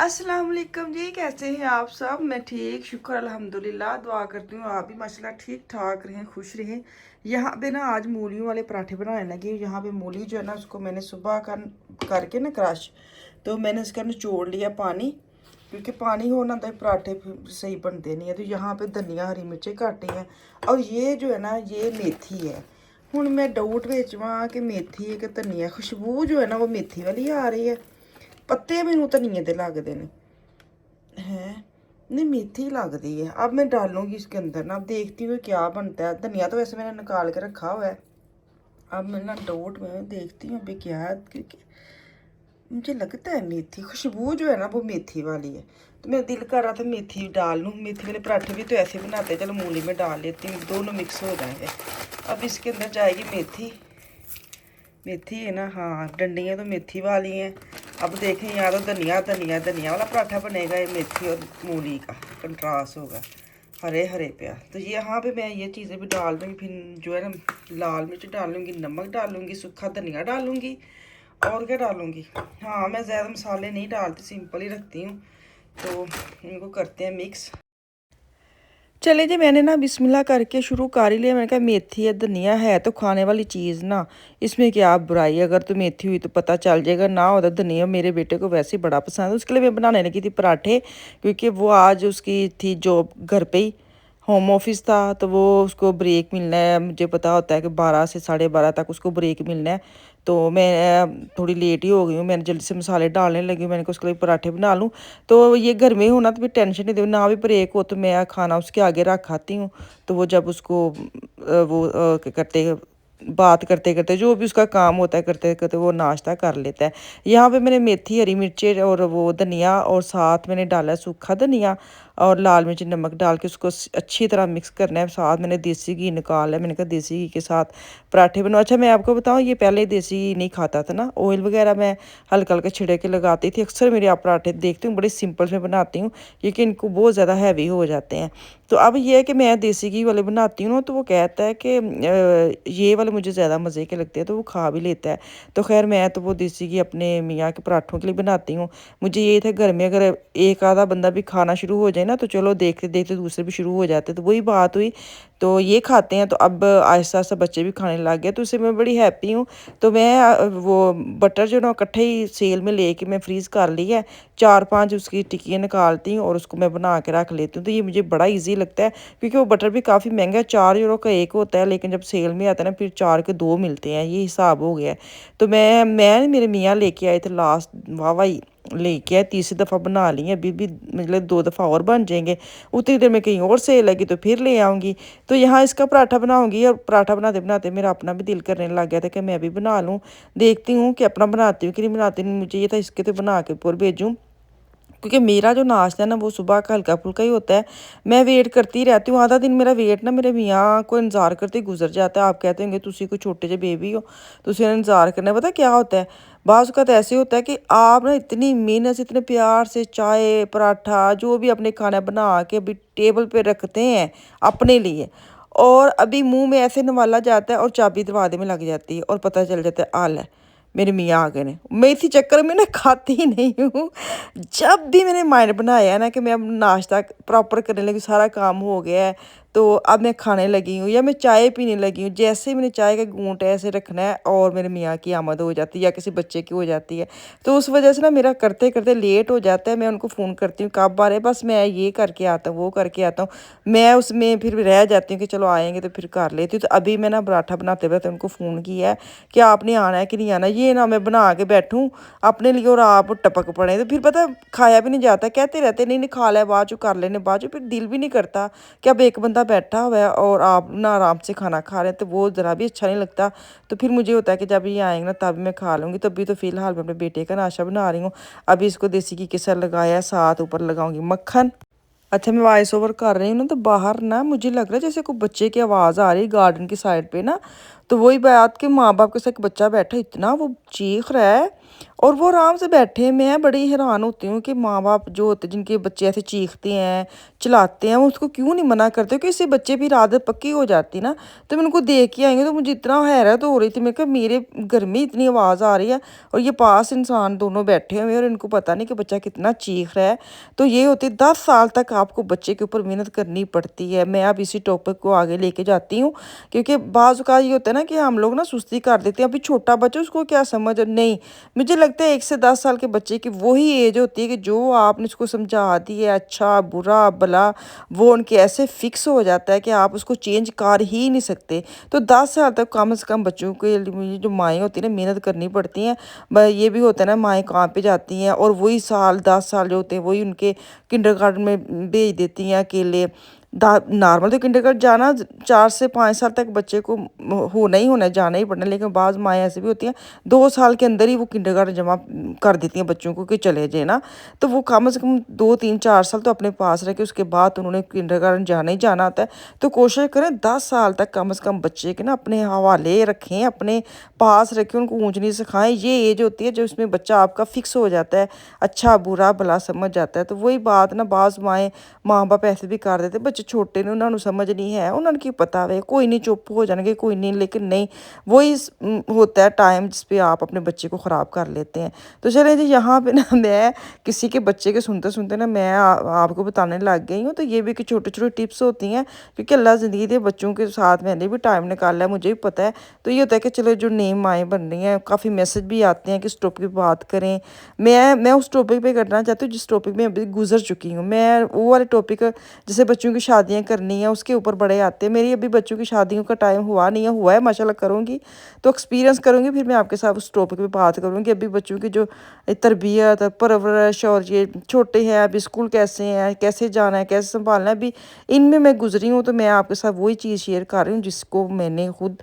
अस्सलाम वालेकुम जी, कैसे हैं आप सब। मैं ठीक, शुक्र अल्हम्दुलिल्लाह। दुआ करती हूँ आप भी माशाल्लाह ठीक ठाक रहें, खुश रहें। यहाँ पे ना आज मूलियों वाले पराठे बनाने लगे। यहाँ पे मूली जो है ना, उसको मैंने सुबह करके ना क्रश, तो मैंने इसका निचोड़ लिया पानी, क्योंकि पानी हो ना तो पराठे सही बनते नहीं है। तो यहाँ पे धनिया हरी मिर्चें काटी हैं, और ये जो है ना ये मेथी है। हूँ मैं डाउट बेचवा कि मेथी है कि धनिया, खुशबू जो है ना वो मेथी वाली आ रही है। पत्ते मैनू धनिए के लगते हैं, नहीं मेथी लगती है। अब मैं डालूंगी इसके अंदर ना, अब देखती हूँ क्या बनता है। धनिया तो वैसे मैंने निकाल के रखा हुआ है। अब मैं ना डाउट में देखती हूँ अभी क्या है, क्योंकि मुझे लगता है मेथी, खुशबू जो है ना वो मेथी वाली है। तो मेरा दिल कर रहा था मेथी डाल लूँ। मेथी वाले पराठे भी तो ऐसे बनाते हैं, चलो मूली में डाल लेती हूँ, दोनों मिक्स हो जाएंगे। अब इसके अंदर जाएगी मेथी। मेथी है ना, हाँ डंडियाँ तो मेथी वाली हैं। अब देखें यहाँ तो धनिया धनिया धनिया वाला पराठा बनेगा, ये मेथी और मूली का कंट्रास्ट होगा, हरे हरे प्याज। तो यहाँ पे मैं ये चीज़ें भी डाल दूँगी। फिर जो है ना लाल मिर्च डालूँगी, नमक डालूँगी, सूखा धनिया डालूँगी, और क्या डालूँगी। हाँ मैं ज़्यादा मसाले नहीं डालती, सिंपल ही रखती हूँ। तो इनको करते हैं मिक्स। चले जी, मैंने ना बिस्मिल्लाह करके शुरू कर ही लिया। मैंने कहा मेथी है धनिया है तो खाने वाली चीज़ ना, इसमें क्या बुराई। अगर तो मेथी हुई तो पता चल जाएगा, ना होता धनिया। मेरे बेटे को वैसे ही बड़ा पसंद है, उसके लिए मैं बनाने लगी थी पराठे, क्योंकि वो आज उसकी थी जॉब घर पे ही, होम ऑफिस था। तो वो उसको ब्रेक मिलना है, मुझे पता होता है कि 12 से 12:30 तक उसको ब्रेक मिलना है। तो मैं थोड़ी लेट ही हो गई हूँ, मैंने जल्दी से मसाले डालने लगी हूँ। मैंने कहा उसके लिए पराठे बना लूँ। तो ये घर में होना तो फिर टेंशन नहीं दे, ना भी ब्रेक हो तो मैं खाना उसके आगे रख आती हूँ। तो वो जब उसको क्या करते, बात करते करते जो भी उसका काम होता है करते करते वो नाश्ता कर लेता है। यहाँ पे मैंने मेथी हरी मिर्चें और वो धनिया, और साथ मैंने डाला सूखा धनिया और लाल मिर्च नमक डाल के उसको अच्छी तरह मिक्स करना है। साथ मैंने देसी घी निकाला है, मैंने कहा देसी घी के साथ पराठे बनाओ। अच्छा मैं आपको बताऊँ, ये पहले देसी घी नहीं खाता था ना, ऑयल वगैरह मैं हल्का हल्का छिड़क के लगाती थी। अक्सर मेरे आप पराठे देखती हूँ बड़े सिंपल से बनाती हूँ, क्योंकि इनको बहुत ज़्यादा हैवी हो जाते हैं। तो अब ये है कि मैं देसी घी वाले बनाती हूँ ना, तो वो कहता है कि ये वाले मुझे ज़्यादा मज़े के लगते हैं, तो वो खा भी लेता है। तो खैर मैं तो वो देसी घी अपने मियाँ के पराठों के लिए बनाती हूँ। मुझे ये था घर में अगर एक आधा बंदा भी खाना शुरू हो जाए ना, तो चलो देखते देखते दूसरे भी शुरू हो जाते, तो वही बात हुई। तो ये खाते हैं, तो अब आहिस्ता आहिस्ता बच्चे भी खाने लग गए, तो उससे मैं बड़ी हैप्पी हूँ। तो मैं वो बटर जो ना इकट्ठे ही सेल में लेके मैं फ्रीज़ कर ली है। 4-5 उसकी टिक्कियाँ निकालती हूँ और उसको मैं बना के रख लेती हूँ। तो ये मुझे बड़ा ईजी लगता है, क्योंकि वो बटर भी काफ़ी महंगा है, 4 यूरो का एक होता है, लेकिन जब सेल में आता है ना फिर 4 के 2 मिलते हैं, ये हिसाब हो गया है। तो मैं मेरे मियाँ लेके आए थे लास्ट, वाह वाही लेके आए, तीसरी दफ़ा बना ली है। अभी भी मतलब 2 दफ़ा और बन जाएंगे, उतनी देर में कहीं और सेल लगी तो फिर ले आऊँगी। तो यहाँ इसका पराठा बनाऊँगी, और पराठा बनाते बनाते मेरा अपना भी दिल करने लग गया था कि मैं भी बना लूँ। देखती हूँ कि अपना बनाती हूँ कि नहीं बनाती। मुझे ये था इसके तो बना के ऊपर भेजूँ, क्योंकि मेरा जो नाश्ता है ना वो सुबह का हल्का फुल्का ही होता है। मैं वेट करती रहती हूँ, आधा दिन मेरा वेट ना मेरे मियाँ को इंतजार करते ही गुजर जाता है। आप कहते होंगे तुसी कोई छोटे जे बेबी हो, तुसी इंतजार करना। पता क्या होता है, बाज़ का तो ऐसे होता है कि आप ना इतनी मेहनत से इतने प्यार से चाय पराठा जो भी अपने खाना बना के अभी टेबल पे रखते हैं अपने लिए, और अभी मुंह में ऐसे नवाला जाता है और चाबी दरवाजे में लग जाती है, और पता चल जाता है आल है मेरे मियाँ आ गए ने। मैं इसी चक्कर में ना खाती ही नहीं हूँ। जब भी मैंने माइंड बनाया है ना कि मैं अब नाश्ता प्रॉपर करने लगी, सारा काम हो गया है, तो अब मैं खाने लगी हूँ या मैं चाय पीने लगी हूँ, जैसे ही मैंने चाय का घूंट ऐसे रखना है और मेरे मियाँ की आमद हो जाती है या किसी बच्चे की हो जाती है। तो उस वजह से ना मेरा करते करते लेट हो जाता है। मैं उनको फ़ोन करती हूँ कब आ रहे, बस मैं ये करके आता हूँ वो करके आता हूँ, मैं उसमें फिर रह जाती हूँ कि चलो आएंगे तो फिर कर लेती हूँ। तो अभी मैं ना पराठा बनाते बनाते उनको फ़ोन किया है कि आपने आना है कि नहीं आना। ये ना मैं बना के बैठूँ अपने लिए और आप टपक पड़े, तो फिर पता खाया भी नहीं जाता। कहते रहते नहीं नहीं खा लिया बाद चो कर लेने बाद चो, फिर दिल भी नहीं करता कि अब एक बंदा बैठा हुआ है और आप ना आराम से खाना खा रहे हैं, तो वो ज़रा भी अच्छा नहीं लगता। तो फिर मुझे होता है कि जब ये आएंगे ना तब मैं खा लूँगी। तभी तो फिलहाल मैं अपने बेटे का नाश्ता बना रही हूँ। अभी इसको देसी घी के साथ लगाया है, साथ ऊपर लगाऊंगी मक्खन। अच्छा मैं वॉइस ओवर कर रही हूँ ना, तो बाहर ना मुझे लग रहा है जैसे कोई बच्चे की आवाज़ आ रही है गार्डन की साइड पे ना। तो वही बात कि माँ बाप के साथ एक बच्चा बैठा, इतना वो चीख रहा है और वो आराम से बैठे हैं। मैं बड़ी हैरान होती हूँ कि माँ बाप जो होते हैं जिनके बच्चे ऐसे चीखते हैं, चिल्लाते हैं, वो उसको क्यों नहीं मना करते, कि इससे बच्चे भी आदत पक्की हो जाती ना। तो मैं उनको देख के आएंगे तो मुझे इतना हैरत हो रही थी, मैं कहा मेरे घर में इतनी आवाज़ आ रही है और ये पास इंसान दोनों बैठे हुए हैं और इनको पता नहीं कि बच्चा कितना चीख रहा है। तो ये होती है 10 साल तक आपको बच्चे के ऊपर मेहनत करनी पड़ती है। मैं अब इसी टॉपिक को आगे लेके जाती हूँ, क्योंकि बाज़ का ये होता है ना कि हम लोग ना सुस्ती कर देते हैं। अभी छोटा बच्चा उसको क्या समझ नहीं, मुझे लगता है 1 से 10 साल के बच्चे की वही एज होती है कि जो आपने उसको समझा दी है अच्छा बुरा भला, वो उनके ऐसे फिक्स हो जाता है कि आप उसको चेंज कर ही नहीं सकते। तो 10 साल तक कम से कम बच्चों के लिए जो माएँ होती हैं ना मेहनत करनी पड़ती हैं। ये भी होता है ना, माएँ काम पे जाती हैं और वही साल 10 साल जो होते हैं वही उनके किंडरगार्टन में भेज देती हैं अकेले। नॉर्मल तो किंडरगार्टन जाना 4 से 5 साल तक बच्चे को होना ही होना है, जाना ही पड़ना है। लेकिन बाज़ माएँ ऐसी भी होती हैं 2 साल के अंदर ही वो किंडरगार्टन जमा कर देती हैं बच्चों को कि चले जाए ना। तो वो कम से कम 2 3 4 साल तो अपने पास रह के उसके बाद तो उन्होंने किंडरगार्टन जाना ही जाना होता है। तो कोशिश करें 10 साल तक कम से कम बच्चे के ना अपने हवाले रखें, अपने पास रखें, उनको ऊँच नीच सिखाएं। ये एज होती है जो उसमें बच्चा आपका फिक्स हो जाता है, अच्छा बुरा भला समझ जाता है। तो वही बात ना, बाज़ माएँ माँ बाप ऐसे भी कर देते, बच्चे छोटे ने उन्होंने समझ नहीं है, उन्होंने की पता वे कोई नहीं चुप हो जाएंगे कोई नहीं। लेकिन नहीं, वही होता है टाइम जिस पे आप अपने बच्चे को ख़राब कर लेते हैं। तो चले जी यहाँ पे ना मैं किसी के बच्चे के सुनते सुनते ना मैं आपको बताने लग गई हूँ। तो ये भी कि छोटी छोटी टिप्स होती हैं, क्योंकि अल्लाह ज़िंदगी दे बच्चों के साथ मैंने भी टाइम निकाला है, मुझे भी पता है। तो ये होता है कि चलो जो नई माएँ बन रही हैं, काफ़ी मैसेज भी आते हैं कि इस टॉपिक पे बात करें। मैं उस टॉपिक पे करना चाहती हूँ जिस टॉपिक में अभी गुजर चुकी हूँ। मैं वो वाले टॉपिक जैसे बच्चों की शादियाँ करनी है उसके ऊपर बड़े आते हैं। मेरी अभी बच्चों की शादियों का टाइम हुआ नहीं है, हुआ है माशाल्लाह, करूँगी तो एक्सपीरियंस करूँगी, फिर मैं आपके साथ उस टॉपिक पे बात करूँगी। अभी बच्चों की जो तरबियत परवरिश और ये छोटे हैं अभी स्कूल कैसे हैं, कैसे जाना है, कैसे संभालना है, अभी इनमें मैं गुजरी हूँ। तो मैं आपके साथ वही चीज़ शेयर कर रही हूँ जिसको मैंने खुद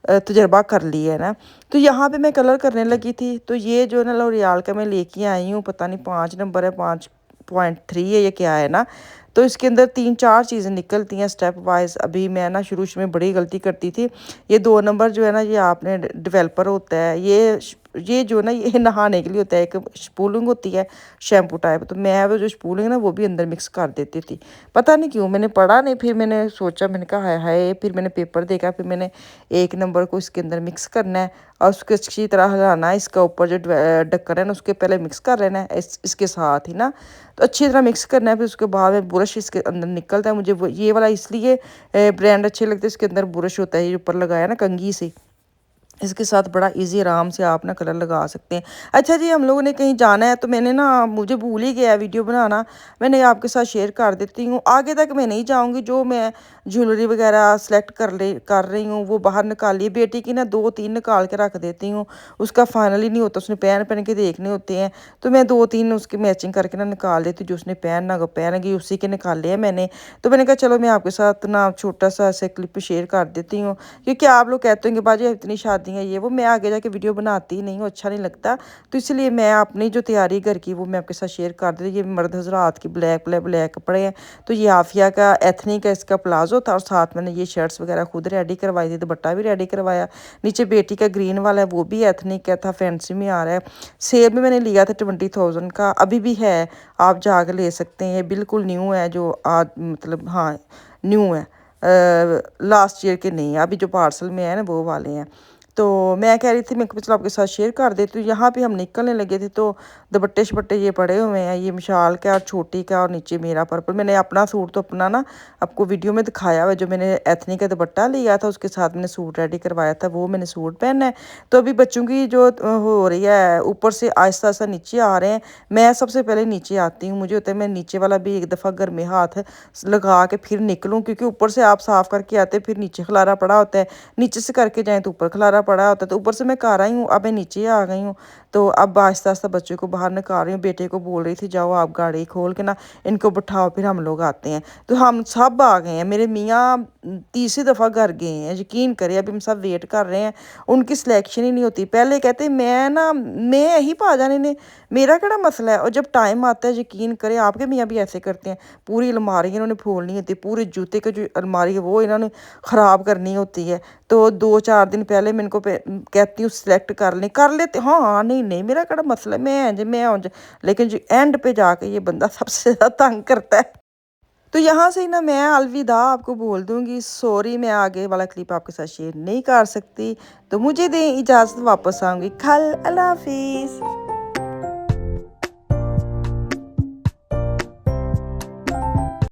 तजर्बा कर लिया है ना। तो यहाँ पे मैं कलर करने लगी थी, तो ये जो है ना लॉरियल का मैं लेके आई हूँ, पता नहीं 5 नंबर है 5.3 है ये क्या है ना। तो इसके अंदर 3 4 चीज़ें निकलती हैं स्टेप वाइज। अभी मैं ना शुरू में बड़ी गलती करती थी। ये 2 नंबर जो है ना ये आपने डेवलपर होता है, ये जो ना ये नहाने के लिए होता है, एक स्पूलिंग होती है शैम्पू टाइप। तो मैं वो जो स्पूलिंग ना वो भी अंदर मिक्स कर देती थी, पता नहीं क्यों, मैंने पढ़ा नहीं। फिर मैंने सोचा, मैंने कहा हाय हाय, फिर मैंने पेपर देखा, फिर मैंने 1 नंबर को इसके अंदर मिक्स करना है और उसको अच्छी तरह हिलाना है। इसका ऊपर जो ढक्कन है ना उसके पहले मिक्स कर लेना है इसके साथ ही ना। तो अच्छी तरह मिक्स करना है। फिर उसके बाद में ब्रश इसके अंदर निकलता है। मुझे वो ये वाला इसलिए ब्रांड अच्छे लगते हैं, इसके अंदर ब्रश होता है, ये ऊपर लगाया ना कंघी से, इसके साथ बड़ा इजी आराम से आप ना कलर लगा सकते हैं। अच्छा जी, हम लोगों ने कहीं जाना है तो मैंने ना, मुझे भूल ही गया वीडियो बनाना, मैंने आपके साथ शेयर कर देती हूँ। आगे तक मैं नहीं जाऊँगी, जो मैं ज्वेलरी वगैरह सेलेक्ट कर रही हूँ वो बाहर निकाल ली। बेटी की ना 2 3 निकाल के रख देती हूँ, उसका फाइनली नहीं होता, उसने पहन पहन के देखने होते हैं। तो मैं 2 3 उसकी मैचिंग करके ना निकाल देती हूँ, जो उसने पहन गई उसी के निकाले हैं मैंने। तो मैंने कहा चलो मैं आपके साथ ना छोटा सा ऐसे क्लिप शेयर कर देती हूँ, क्योंकि आप लोग कहते हैं कि बाजी इतनी शादियाँ ये वो, मैं आगे जाके वीडियो बनाती ही नहीं हूँ, अच्छा नहीं लगता। तो इसलिए मैं अपनी जो तैयारी घर की वो मैं आपके साथ शेयर कर देती हूँ। ये मर्द हजरात की ब्लैक ब्लैक ब्लैक कपड़े हैं। तो ये आफिया का एथनिक का इसका प्लाजो था और साथ मैंने ये शर्ट्स वगैरह खुद रेडी करवाई थी, दुपट्टा भी रेडी करवाया। नीचे बेटी का ग्रीन वाला है वो भी एथनिक का था, फैंसी में आ रहा है। सेल में मैंने लिया था 20,000 का, अभी भी है, आप जाकर ले सकते हैं। ये बिल्कुल न्यू है, जो आज मतलब हाँ न्यू है, लास्ट ईयर के नहीं है, अभी जो पार्सल में है ना वो वाले हैं। तो मैं कह रही थी मैं चलो आपके साथ शेयर कर देती हूँ। यहाँ पे हम निकलने लगे थे तो दुपट्टे शपट्टे ये पड़े हुए हैं, ये मिशाल का और छोटी का और नीचे मेरा पर्पल। मैंने अपना सूट तो अपना ना आपको वीडियो में दिखाया हुआ, जो मैंने एथनिक का दुपट्टा लिया था उसके साथ मैंने सूट रेडी करवाया था, वो मैंने सूट पहना है। तो अभी बच्चों की जो हो रही है ऊपर से आहिस्ता आहिस्ता नीचे आ रहे हैं, मैं सबसे पहले नीचे आती हूँ। मुझे होता है मैं नीचे वाला भी एक दफ़ा घर में हाथ लगा के फिर निकलूँ, क्योंकि ऊपर से आप साफ़ करके आते फिर नीचे खलारा पड़ा होता है, नीचे से करके जाएँ तो ऊपर खलारा पड़ा होता है। तो ऊपर से मैं कर आई हूँ, अब मैं नीचे आ गई हूँ। तो अब आहिस्ता आहिस्ता बच्चों को बाहर निकाल रही हूँ। बेटे को बोल रही थी जाओ आप गाड़ी खोल के ना इनको बिठाओ, फिर हम लोग आते हैं। तो हम सब आ गए हैं, मेरे मियाँ तीसरी दफ़ा घर गए हैं, यकीन करें। अभी हम सब वेट कर रहे हैं, उनकी सिलेक्शन ही नहीं होती। पहले कहते मैं यही पा जाने ने, मेरा केड़ा मसला है। और जब टाइम आता है यकीन करें आपके मियाँ भी ऐसे करते हैं, पूरी अलमारी इन्होंने फोड़नी होती है, पूरे जूते की जो अलमारी है वो इन्होंने ख़राब करनी होती है। तो 2 4 दिन पहले मैं इनको कहती हूँ सिलेक्ट कर लेते, हाँ हाँ नहीं नहीं मेरा कड़ा मसला मैं उंज लेकिन जो एंड पे जाके ये बंदा सबसे ज़्यादा तंग करता है। तो यहाँ से ही ना मैं अलविदा आपको बोल दूँगी, सॉरी मैं आगे वाला क्लिप आपके साथ शेयर नहीं कर सकती। तो मुझे दें इजाज़त, वापस आऊँगी कल। अल्लाह हाफ़िज़।